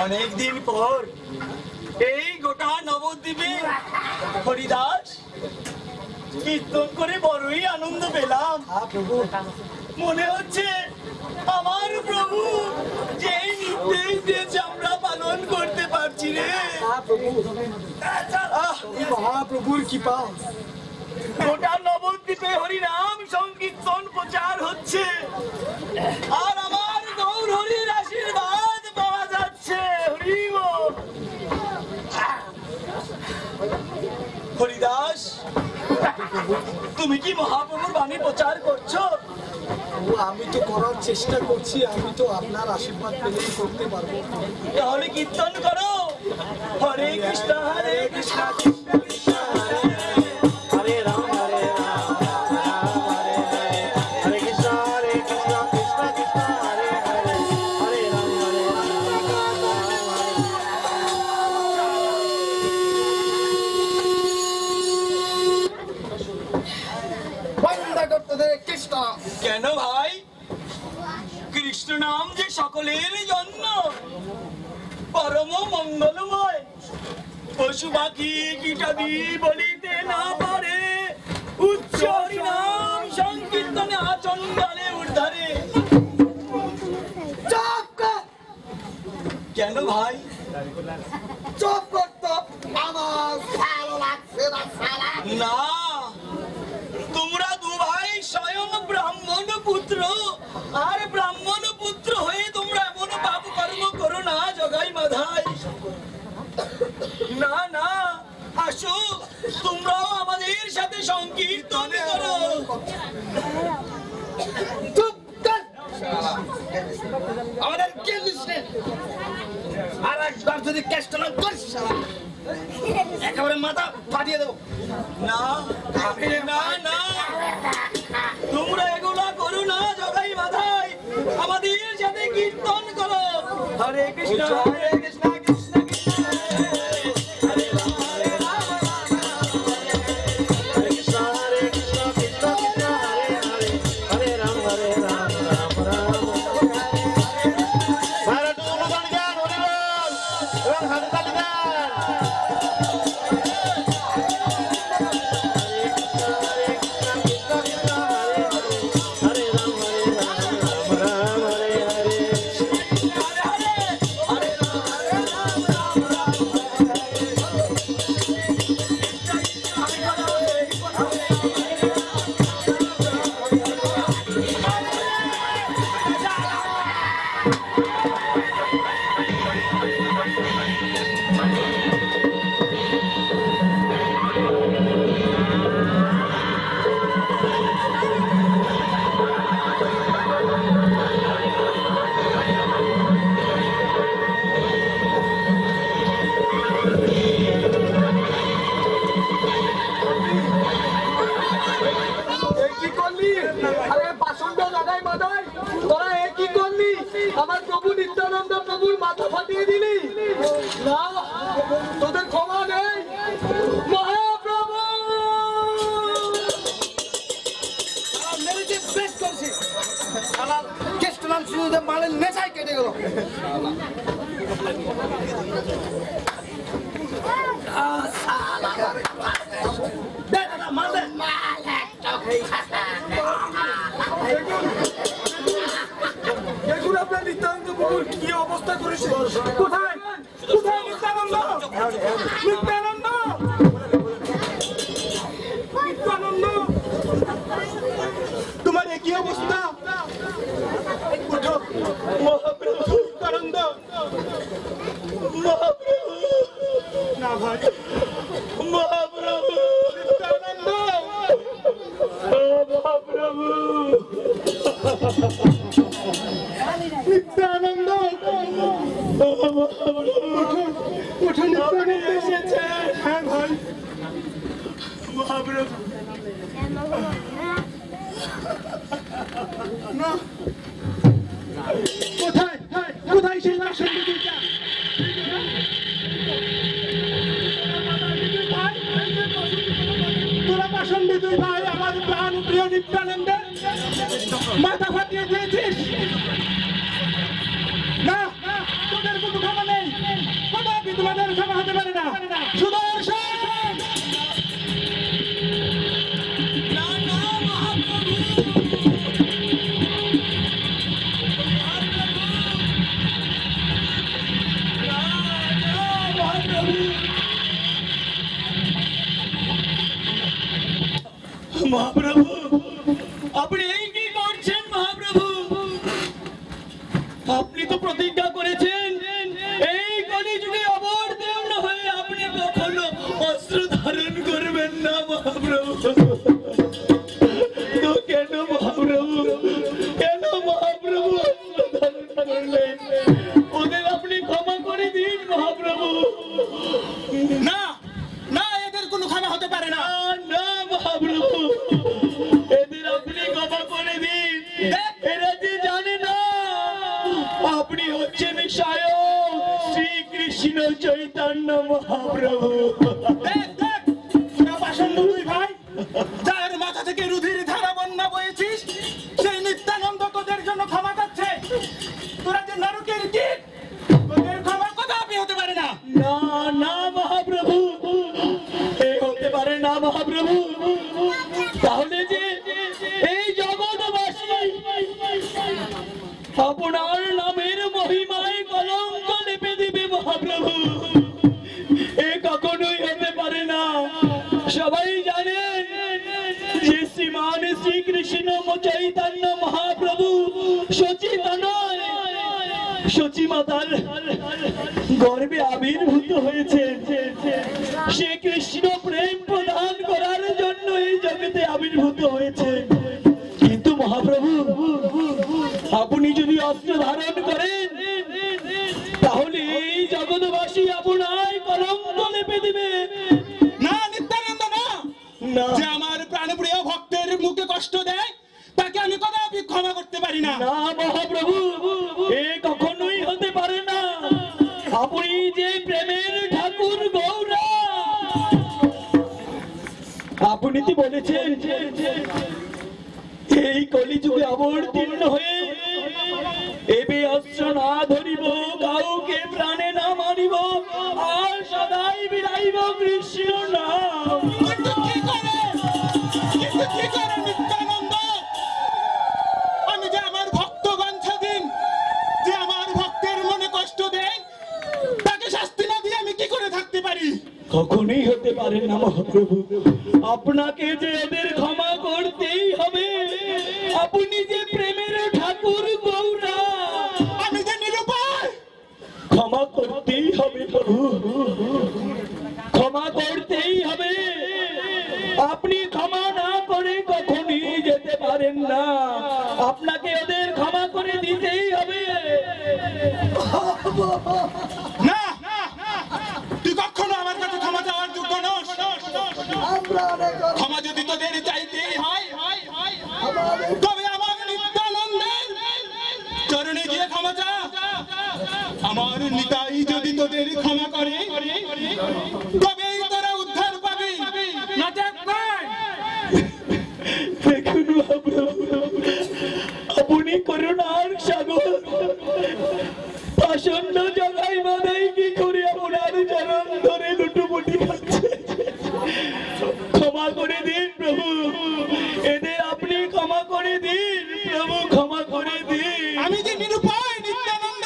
অনেক দিন পর এই গোটা নবদ্বীপে হরিদাস কীর্তন করে বড়ই আনন্দ পেলাম। মনে হচ্ছে আমার প্রভু যেই নির্দেশ দিয়েছে আমরা পালন করতে পারছি রে। মহাপ্রভুর কৃপা, গোটা নবদ্বীপে হরিনাম সংকীর্তন প্রচার হচ্ছে আর আমার গৌর হরির আশীর্বাদ পাওয়া যাচ্ছে। হরি বল। হরিদাস, তুমি কি মহাপ্রভুর বাণী প্রচার করছো? আমি তো করার চেষ্টা করছি, আমি তো আপনার আশীর্বাদ পেলেই করতে পারবো। তাহলে কীর্তন করো, হরে কৃষ্ণ হরে কৃষ্ণ কৃষ্ণ কৃষ্ণ হরে হরে রাম হরে রাম রাম হরে হরে হরে কৃষ্ণ হরে কৃষ্ণ কৃষ্ণ কৃষ্ণ হরে হরে হরে রাম হরে কৃষ্ণ। কেন ভাই? কৃষ্ণ নাম যে সকলের জন্য পরম মঙ্গলময়। পশু পাখি কীটাদি বলিতে না পারে উচ্চ হরিনাম সংকীর্তনে আচণ্ডালে উদ্ধারে। কেন ভাই? চুপ করতো, আমার ভালো লাগছে না। না, তোমরা দু ভাই স্বয়ং ব্রাহ্মণ পুত্র, আর ব্রাহ্মণ পুত্র হয়ে তোমরা এমন পাপ কর্ম করো না জগাই মাধাই। না না, আসো তোমরাও আমাদের সাথে সংকীর্তন করো। আমাদের কে দিচ্ছে? আর একবার যদি কেষ্ট করিস একেবারে মাথা ফাটিয়ে দেবো। না না না, তোমরা এগুলা করো না জগাই মাধাই, আমাদের সাথে কীর্তন করো। হরে কৃষ্ণ হরে কৃষ্ণ কৃষ্ণ কৃষ্ণ হরে রাম হরে রাম হরে কৃষ্ণ হরে কৃষ্ণ কৃষ্ণ কৃষ্ণ হরে হরে হরে রাম রাম রাম হরে টুকু গান হরি বল এবং হাততালি দেন। আমার প্রভু নিত্যানন্দ প্রভুর মাথা ফাটিয়ে দিলি না, তোদের ক্ষমা নেই মহাপ্রভু। বেশ করছি, কেষ্টনাম শুরুতে মালের নেশায় কেটে গেল। দেখুন আপনার নিত্যানন্দ প্রভুর কি অবস্থা করেছে। কোথায় কোথায় নিত্যানন্দ? নিত্যানন্দ নিত্যানন্দ, তোমার একই অবস্থা। মহাপ্রভু নিত্যানন্দ, মহাপ্রভু না ভাই, মহাপ্রভু নিত্যানন্দ, মহাপ্রভু নিত্যানন্দ, উঠে নিত্যানন্দ এসেছে। হ্যাঁ ভাই, মহাপ্রভু না, কোথায় কোথায় সেই লাশের দিদিটা? তোরা পাষণ্ড দুই ভাই আমার প্রাণ প্রিয় নিত্যানন্দের মাথা ফাটিয়ে দিয়েছিস। না, তোদের কোনো ক্ষমা নেই। তোমাদের ক্ষমা হতে পারে না। সুদর্শন মহাপ্রভু, আপনি এই কি করছেন মহাপ্রভু? আপনি তো প্রতিজ্ঞা করেছেন এই কলিযুগে অবতীর্ণ হয়ে আপনি কখনো অস্ত্র ধারণ করবেন না মহাপ্রভু। তো কেন মহাপ্রভু, কেন মহাপ্রভু অস্ত্র ধারণ করলেন? ওদের আপনি ক্ষমা করে দিন মহাপ্রভু। না না, এদের কোনো ক্ষমা হতে পারে না। না মহাপ্রভু, এদের আপনি ক্ষমা করে দিন। এরা যে জানে না আপনি হচ্ছেন স্বয়ং শ্রীকৃষ্ণ চৈতন্য মহাপ্রভু। ভাই, যার মাথা থেকে রুধির ধারা বন্যা বয়েছিস, সেই নিত্যানন্দ তোদের জন্য ক্ষমা করছে। তোরা যে নরকের কীট, তোদের ক্ষমা কদাপি হতে পারে না। না না মহাপ্রভু, এ হতে পারে না মহাপ্রভু। তাহলে যে এই জগৎবাসী আপনার নামের মহিমায় কলঙ্ক লেপে দিবে মহাপ্রভু, এ কখনোই হতে পারে না। সবাই জানেন যে শ্রীমান শ্রীকৃষ্ণ চৈতন্য মহাপ্রভু সচী মাতার গর্ভে আবির্ভূত হয়েছে। সে কৃষ্ণ প্রেম প্রদান করার জন্য এই জগতে আবির্ভূত হয়েছে। কিন্তু মহাপ্রভু, আপনি যদি অস্ত্র ধারণ করেন তাহলে এই জগৎবাসী আপনার কলঙ্ক লেপে দিবে। না নিত্যানন্দ, না, যে আমার প্রাণপ্রিয় ভক্তের মুখে কষ্ট দেয় তাকে আমি কদাপি ক্ষমা করতে পারি না। না মহাপ্রভু, এ কখনোই হতে পারে না। আপনি যে প্রেমের ঠাকুর গৌরা, আপনি তো বলেছেন এই কলিযুগে অবতীর্ণ হয়ে এবে অস্ত্র না ধরিব, কাউকে প্রাণে না মারিব, আর সদাই বিরাইব কৃষ্ণ নাম। কি করে নিত্যানন্দ? আমি যে আমার ভক্তগণ স্বাধীন, যে আমার ভক্তের মনে কষ্ট দেয় তাকে শাস্তি না দিয়ে আমি কি করে থাকতে পারি? কখনোই হতে পারে না মহাপ্রভু। আপনাকে যে এদের ক্ষমা করতেই হবে। আপনি যে প্রেমের ঠাকুর গৌরা, আমি যে নিরুপায়, ক্ষমা করতেই হবে প্রভু, ক্ষমা করতেই হবে। আপনি ক্ষমা না করে কখনই যেতে পারেন না। আপনাকে ওদের ক্ষমা করে দিতেই হবে। না, তুই কখনো আমার কাছে ক্ষমা চাওয়ার যোগ্য নস। ক্ষমা যদি তোদের চাইতেই হয় তবে আমার নিত্যানন্দের চরণে গিয়ে ক্ষমা চা। আমার নিতাই যদি তোদের ক্ষমা করে তবেই তোরা উদ্ধার পাবি। দেখুন আপনি করুণার সাগর, আসন্ন জগাই মাদাই কি করে আপনার চরণ ধরে লুটুপুটি খাচ্ছে। ক্ষমা করে দিন প্রভু, এদের আপনি ক্ষমা করে দিন প্রভু, ক্ষমা করে দিন। আমি যে নিরুপায় নিত্যানন্দ,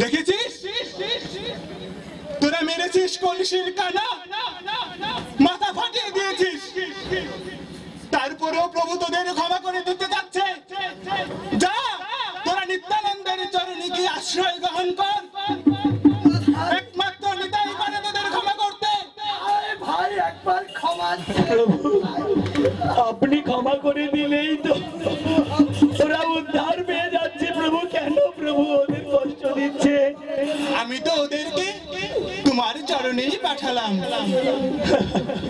দেখেছিস তোরা মেরেছিস কলসির কানা, মাথা ফাটিয়ে দিয়েছিস, তারপরেও প্রভু তোদের ক্ষমা করে দিতে যাচ্ছে। যা, তোরা নিত্যানন্দের চরণে গিয়ে আশ্রয় গ্রহণ কর। একমাত্র নিতাই পারে তোদের ক্ষমা করতে। ভাই একবার ক্ষমা, আপনি ক্ষমা করে দিলেই তো ওরা উদ্ধার পেয়ে যাচ্ছে প্রভু। কেন প্রভু ওদের কষ্ট দিচ্ছে? আমি তো ওদেরকে তোমার চরণেই পাঠালাম।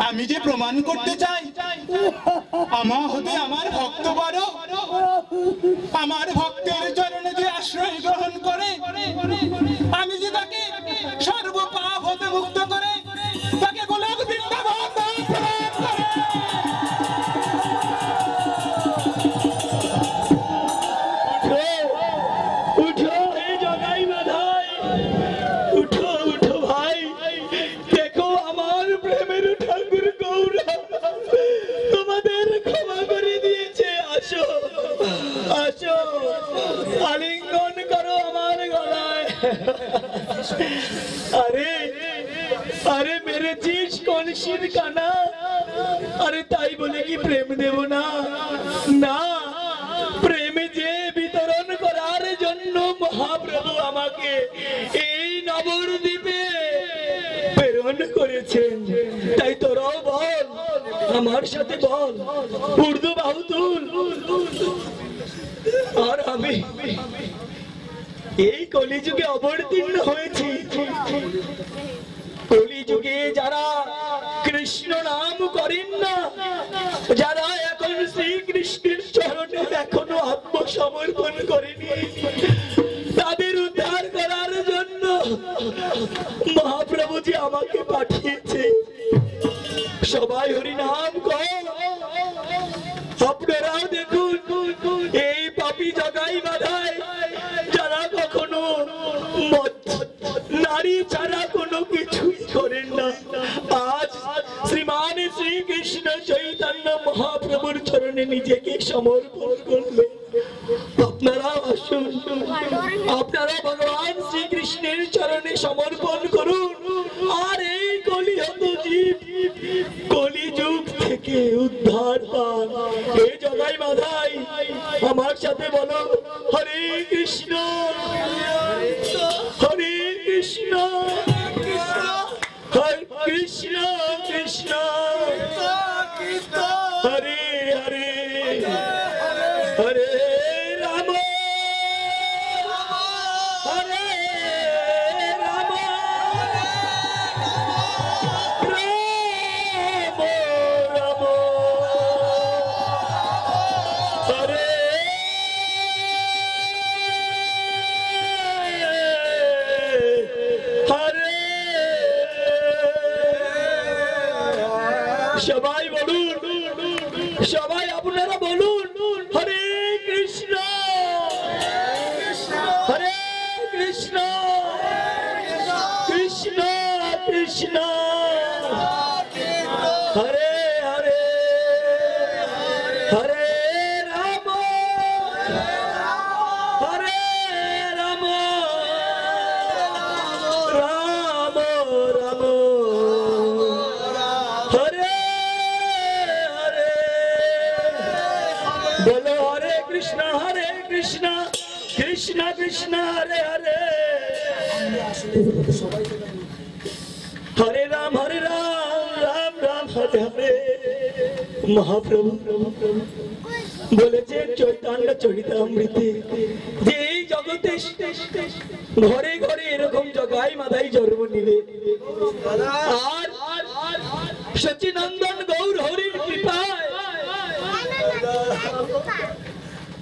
আমি যে প্রমাণ করতে চাই আমার হতে আমার ভক্ত বড়, আমার ভক্তের চরণে যে আশ্রয় গ্রহণ করে, আমি যে তাকে সর্বপাপ হতে মুক্ত করে তাকে গোলক বৃন্দাবন উঠো, এই জগাই বাধাই টানা, আরে তাই বলে কি প্রেম দেব না? না, প্রেমে যে বিতরণ করার জন্য মহাপ্রভু আমাকে এই নবদ্বীপে প্রেরণ করেছেন। তাই তোরাও বল, আমার সাথে বল, উর্দু বাহু তুল। আর আমি এই কলিযুগে অবতীর্ণ হয়েছি। কলিযুগে যারা কৃষ্ণ নাম করেন না, যারা এখন শ্রীকৃষ্ণের চরণে এখনো আত্মসমর্পণ করেনি, তাদের উদ্ধার করার জন্য মহাপ্রভু যে আমাকে পাঠিয়েছে। সবাই হরি নাম কর। আপনারাও দেখুন, এই পাপী জগাই বাধায় যারা কখনো নারী ছাড়া কোনো কিছুই করেন না, আজ শ্রীমান শ্রীকৃষ্ণ চৈতন্য মহাপ্রভুর চরণে নিজেকে সমর্পণ করলেন। আপনারা আসুন, আপনারা ভগবান শ্রীকৃষ্ণের চরণে সমর্পণ করুন। আর এই কলিহত জীব কলিযুগ থেকে উদ্ধার পান। এই জগাই মাধাই আমার সাথে বলো, হরে কৃষ্ণ হরে কৃষ্ণ হরে কৃষ্ণ কৃষ্ণ হরে হরে হরে রাম হরে রাম রাম রাম হরে হরে। সবাই বলুন, সবাই আপনারা বলুন, হরে কৃষ্ণ হরে কৃষ্ণ কৃষ্ণ কৃষ্ণ হরে হরে হরে রাম হরে রাম রাম রাম হরে হরে। বলো হরে কৃষ্ণ কৃষ্ণ কৃষ্ণ হরে হরে, হরে রাম রাম রাম হরে হরে। মহাপ্রভু বলেছেন চৈতন্য চরিতামৃতে যে এই জগতে ঘরে ঘরে এরকম জগাই মাধাই জন্ম নিবে। আর সচিনন্দন গৌর হরির